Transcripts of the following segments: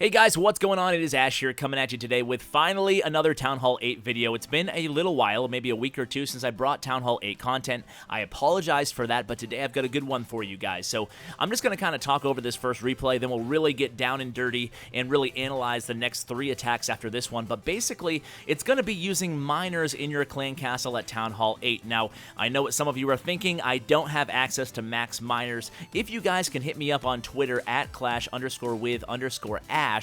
Hey guys, what's going on? It is Ash here coming at you today with finally another Town Hall 8 video. It's been a little while, maybe a week or two since I brought Town Hall 8 content. I apologize for that, but today I've got a good one for you guys. So I'm just going to kind of talk over this first replay, then we'll really get down and dirty and really analyze the next 3 attacks after this one. But basically, it's going to be using miners in your clan castle at Town Hall 8. Now, I know what some of you are thinking. I don't have access to max miners. If you guys can hit me up on Twitter at @clash_with_ash,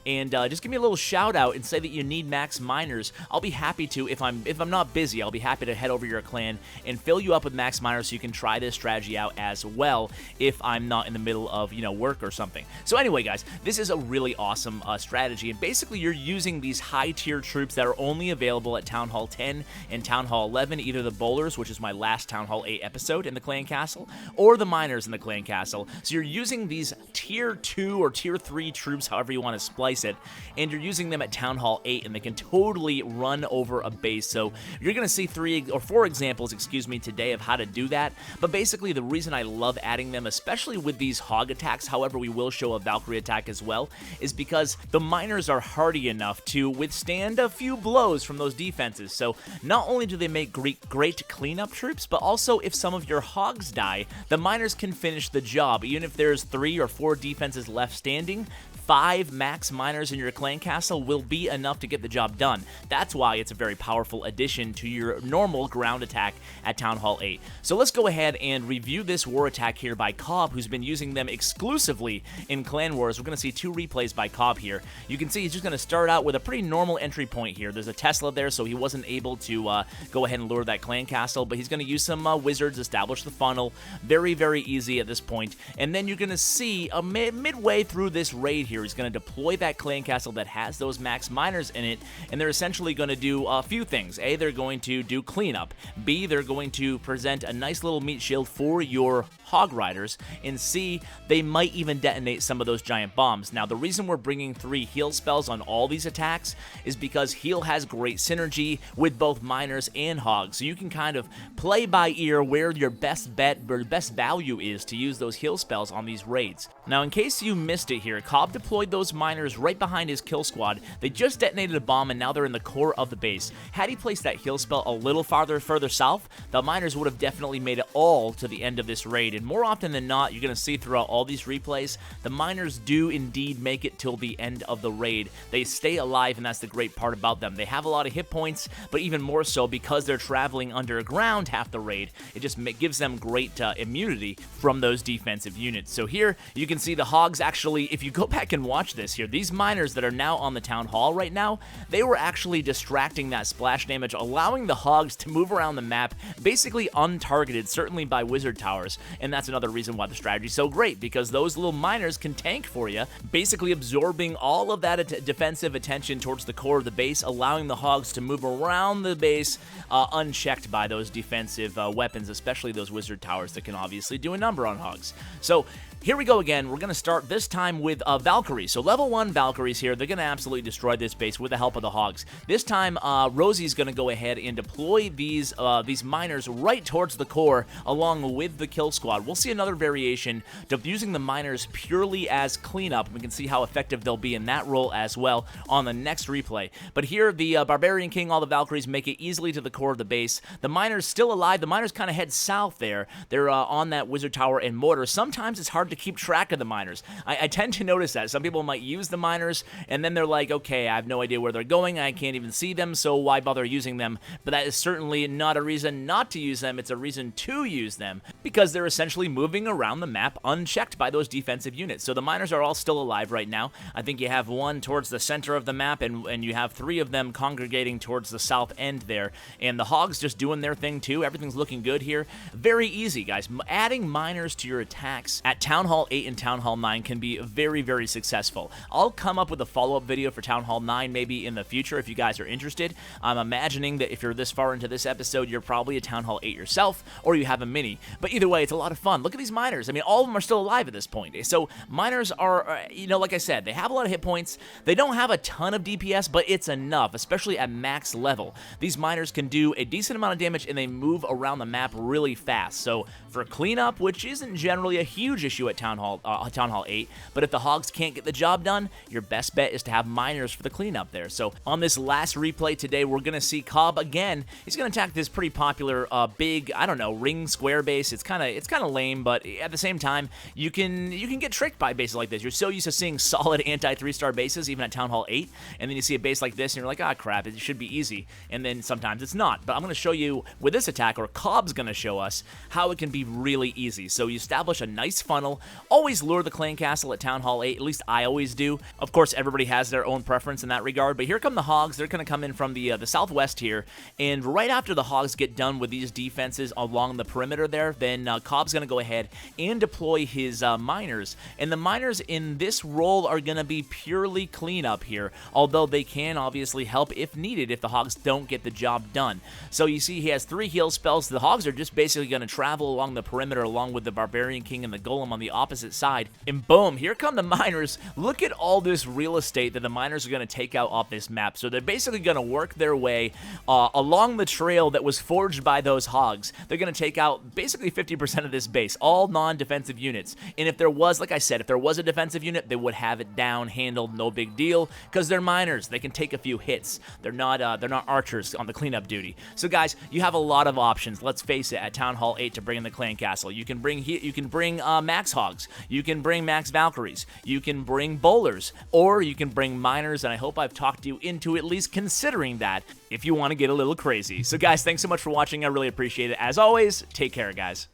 and just give me a little shout out and say that you need max miners. I'll be happy to. If I'm not busy, I'll be happy to head over your clan and fill you up with max miners so you can try this strategy out as well if I'm not in the middle of, work or something. So anyway, guys, this is a really awesome strategy, and basically you're using these high tier troops that are only available at Town Hall 10 and Town Hall 11, either the Bowlers, which is my last Town Hall 8 episode in the clan castle, or the miners in the clan castle. So you're using these tier 2 or tier 3 troops, however you want to splice it, and you're using them at Town Hall 8, and they can totally run over a base. So you're going to see 3 or 4 examples, today of how to do that. But basically, the reason I love adding them, especially with these hog attacks, however we will show a Valkyrie attack as well, is because the miners are hardy enough to withstand a few blows from those defenses. So not only do they make great cleanup troops, but also if some of your hogs die, the miners can finish the job. Even if there's 3 or 4 defenses left standing, 5 max miners in your clan castle will be enough to get the job done. That's why it's a very powerful addition to your normal ground attack at Town Hall 8. So let's go ahead and review this war attack here by Cobb, who's been using them exclusively in Clan Wars. We're going to see 2 replays by Cobb here. You can see he's just going to start out with a pretty normal entry point here. There's a Tesla there, so he wasn't able to go ahead and lure that clan castle, but he's going to use some wizards, establish the funnel. Very, very easy at this point. And then you're going to see midway through this raid here, he's going to deploy that clan castle that has those max miners in it, and they're essentially going to do a few things. A, they're going to do cleanup. B, they're going to present a nice little meat shield for your hog riders. And C, they might even detonate some of those giant bombs. Now, the reason we're bringing 3 heal spells on all these attacks is because heal has great synergy with both miners and hogs. So you can kind of play by ear where your best bet or best value is to use those heal spells on these raids. Now, in case you missed it here, Cobb deployed those miners right behind his kill squad. They just detonated a bomb, and now they're in the core of the base. Had he placed that heal spell a little further south, the miners would have definitely made it all to the end of this raid. And more often than not, you're going to see throughout all these replays, the miners do indeed make it till the end of the raid. They stay alive, and that's the great part about them. They have a lot of hit points, but even more so because they're traveling underground half the raid, it just gives them great immunity from those defensive units. So here, you can see the hogs actually, if you go back and watch this here, these miners that are now on the town hall right now, they were actually distracting that splash damage, allowing the hogs to move around the map, basically untargeted, certainly by wizard towers. And that's another reason why the strategy is so great, because those little miners can tank for you, basically absorbing all of that defensive attention towards the core of the base, allowing the hogs to move around the base unchecked by those defensive weapons, especially those wizard towers that can obviously do a number on hogs. So here we go again. We're going to start this time with Valkyries. So level 1 Valkyries here, they're going to absolutely destroy this base with the help of the hogs. This time, Rosie's going to go ahead and deploy these miners right towards the core along with the kill squad. We'll see another variation of using the miners purely as cleanup. We can see how effective they'll be in that role as well on the next replay. But here, the Barbarian King, all the Valkyries make it easily to the core of the base. The miners still alive. The miners kind of head south there. They're on that wizard tower and mortar. Sometimes it's hard to keep track of the miners. I tend to notice that. Some people might use the miners, and then they're like, okay, I have no idea where they're going, I can't even see them, so why bother using them? But that is certainly not a reason not to use them, it's a reason to use them, because they're essentially moving around the map unchecked by those defensive units. So the miners are all still alive right now. I think you have 1 towards the center of the map, and you have 3 of them congregating towards the south end there, and the hogs just doing their thing too. Everything's looking good here. Very easy, guys. Adding miners to your attacks at Town Hall 8 and Town Hall 9 can be very, very successful. I'll come up with a follow-up video for Town Hall 9 maybe in the future if you guys are interested. I'm imagining that if you're this far into this episode, you're probably a Town Hall 8 yourself, or you have a mini. But either way, it's a lot of fun. Look at these miners. I mean, all of them are still alive at this point. So miners are, like I said, they have a lot of hit points. They don't have a ton of DPS, but it's enough, especially at max level. These miners can do a decent amount of damage, and they move around the map really fast. So for cleanup, which isn't generally a huge issue at Town Hall 8, but if the hogs can't can't get the job done, your best bet is to have miners for the cleanup there. So on this last replay today, we're going to see Cobb again. He's going to attack this pretty popular big, I don't know, ring square base. It's kind of lame, but at the same time, you can get tricked by bases like this. You're so used to seeing solid anti-3-star bases, even at Town Hall 8, and then you see a base like this, and you're like, ah, crap, it should be easy. And then sometimes it's not. But I'm going to show you with this attack, or Cobb's going to show us how it can be really easy. So you establish a nice funnel. Always lure the clan castle at Town Hall 8. At least I always do. Of course, everybody has their own preference in that regard. But here come the Hogs. They're going to come in from the southwest here. And right after the Hogs get done with these defenses along the perimeter there, then Cobb's going to go ahead and deploy his miners. And the miners in this role are going to be purely cleanup here, although they can obviously help if needed if the Hogs don't get the job done. So you see he has 3 heal spells. The Hogs are just basically going to travel along the perimeter along with the Barbarian King and the Golem on the opposite side. And boom, here come the miners. Look at all this real estate that the miners are going to take out off this map. So they're basically going to work their way along the trail that was forged by those Hogs. They're going to take out basically 50% of this base, all non-defensive units. And if there was, like I said, if there was a defensive unit, they would have it down, handled, no big deal, because they're miners. They can take a few hits. They're not archers on the cleanup duty. So guys, you have a lot of options. Let's face it, at Town Hall 8 to bring in the clan castle. You can bring Max Hogs. You can bring Max Valkyries. You can bring Bowlers, or you can bring miners. And I hope I've talked you into at least considering that if you want to get a little crazy. So guys, thanks so much for watching. I really appreciate it. As always, take care, guys.